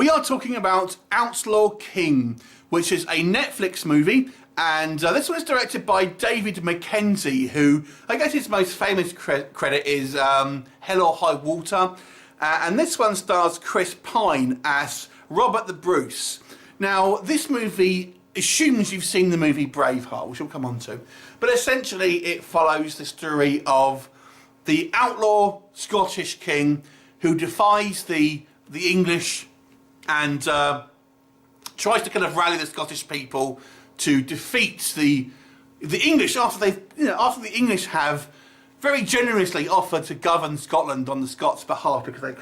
We are talking about Outlaw King, which is a Netflix movie, and this one is directed by David Mackenzie, who I guess his most famous credit is Hell or High Water, and this one stars Chris Pine as Robert the Bruce. Now, this movie assumes you've seen the movie Braveheart, which we'll come on to, but essentially it follows the story of the outlaw Scottish king who defies the English and tries to kind of rally the Scottish people to defeat the English after the English have very generously offered to govern Scotland on the Scots' behalf, because they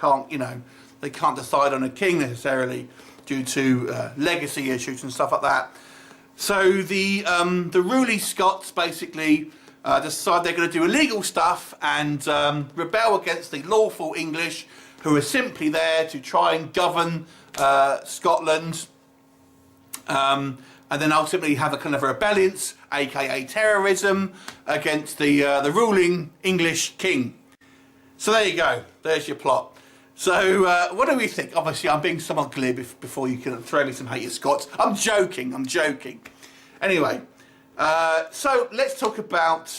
can't decide on a king necessarily due to legacy issues and stuff like that. So the ruling Scots basically decide they're going to do illegal stuff and rebel against the lawful English, who are simply there to try and govern Scotland, and then ultimately have a kind of rebellions, aka terrorism, against the ruling English king. So there you go, there's your plot. So what do we think? Obviously I'm being somewhat glib before you can throw me some hate at Scots. I'm joking. Anyway, so let's talk about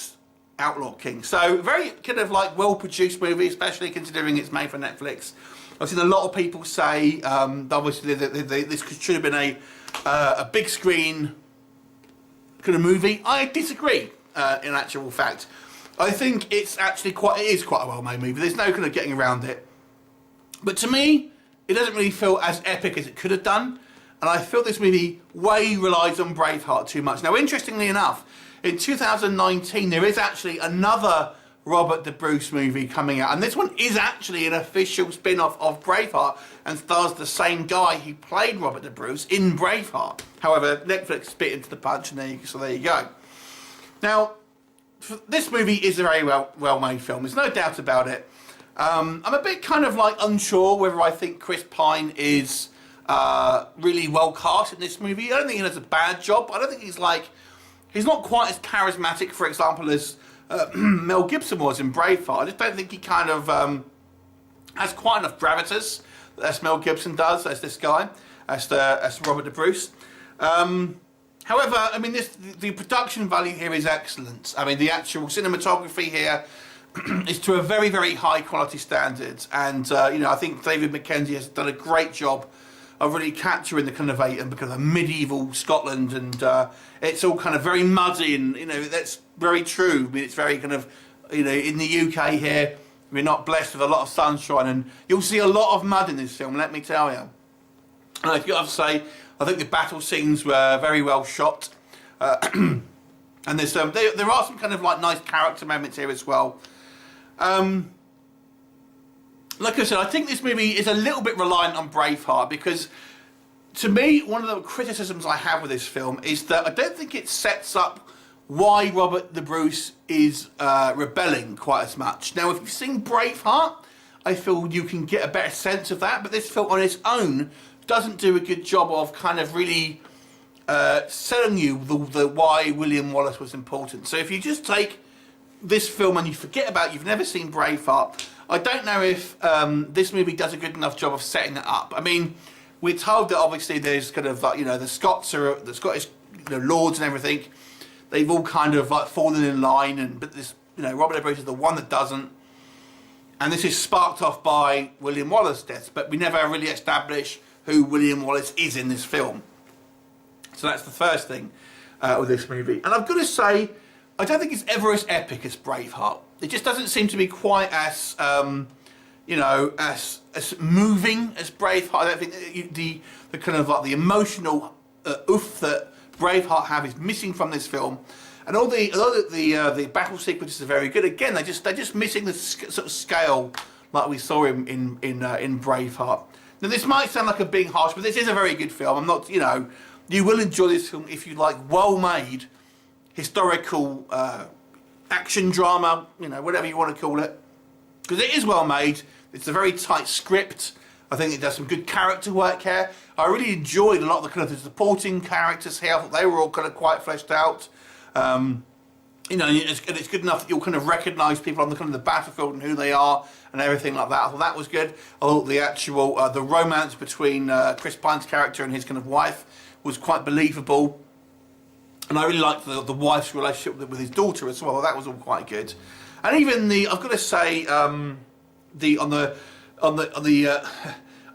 Outlaw King. So very kind of like well-produced movie, especially considering it's made for Netflix. I've seen a lot of people say obviously this should have been a big screen kind of movie. I disagree. In actual fact, I think it is quite a well-made movie. There's no kind of getting around it. But to me, it doesn't really feel as epic as it could have done, and I feel this movie way relies on Braveheart too much. Now, interestingly enough, in 2019 there is actually another Robert the Bruce movie coming out, and this one is actually an official spin-off of Braveheart and stars the same guy who played Robert the Bruce in Braveheart. However, Netflix bit into the punch, and so there you go. Now, this movie is a very well-made film, there's no doubt about it. I'm a bit kind of like unsure whether I think Chris Pine is really well cast in this movie. I don't think he does a bad job. I don't think he's not quite as charismatic, for example, as Mel Gibson was in Braveheart. I just don't think he kind of has quite enough gravitas as Mel Gibson does, as this guy, as Robert the Bruce. However, I mean, the production value here is excellent. I mean, the actual cinematography here is to a very, very high quality standard, and I think David Mackenzie has done a great job of really capturing the kind of medieval Scotland, and it's all kind of very muddy, and that's very true. I mean, it's very kind of in the UK here we're not blessed with a lot of sunshine, and you'll see a lot of mud in this film, let me tell you. And I've got to say, I think the battle scenes were very well shot, and there are some kind of like nice character moments here as well. Like I said, I think this movie is a little bit reliant on Braveheart, because to me, one of the criticisms I have with this film is that I don't think it sets up why Robert the Bruce is rebelling quite as much. Now, if you've seen Braveheart, I feel you can get a better sense of that, but this film on its own doesn't do a good job of kind of really selling you the why William Wallace was important. So if you just take this film and you forget about, you've never seen Braveheart, I don't know if this movie does a good enough job of setting it up. I mean, we're told that obviously there's kind of like, the Scottish lords and everything, they've all kind of like fallen in line, but this Robert the Bruce is the one that doesn't, and this is sparked off by William Wallace's death, but we never really establish who William Wallace is in this film. So that's the first thing with this movie, and I've got to say, I don't think it's ever as epic as Braveheart. It just doesn't seem to be quite as, as moving as Braveheart. I don't think the kind of like the emotional oof that Braveheart have is missing from this film. And although the battle sequences are very good, again they're just missing the sort of scale like we saw in Braveheart. Now this might sound like I'm being harsh, but this is a very good film. I'm not, you will enjoy this film if you like well-made historical action drama, whatever you want to call it, because it is well made. It's a very tight script. I think it does some good character work here. I really enjoyed a lot of the kind of the supporting characters here. I thought they were all kind of quite fleshed out. you know, it's good enough that you'll kind of recognise people on the kind of the battlefield and who they are and everything like that. I thought that was good. I thought the actual the romance between Chris Pine's character and his kind of wife was quite believable, and I really liked the wife's relationship with his daughter as well. That was all quite good. And even I've got to say, on the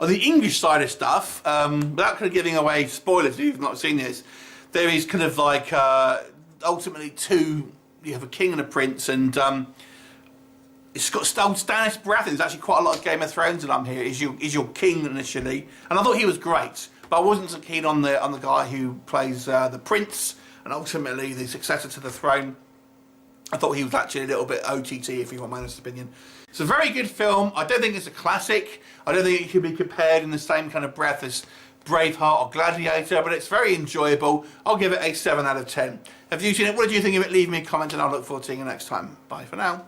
English side of stuff, without kind of giving away spoilers if you've not seen this, there is kind of like ultimately you have a king and a prince, and it's got Stannis Baratheon. There's actually quite a lot of Game of Thrones in here. Is your king initially, and I thought he was great, but I wasn't so keen on the guy who plays the prince and ultimately the successor to the throne. I thought he was actually a little bit OTT, if you want my honest opinion. It's a very good film. I don't think it's a classic. I don't think it can be compared in the same kind of breath as Braveheart or Gladiator, but it's very enjoyable. I'll give it a 7 out of 10. Have you seen it? What did you think of it? Leave me a comment and I'll look forward to seeing you next time. Bye for now.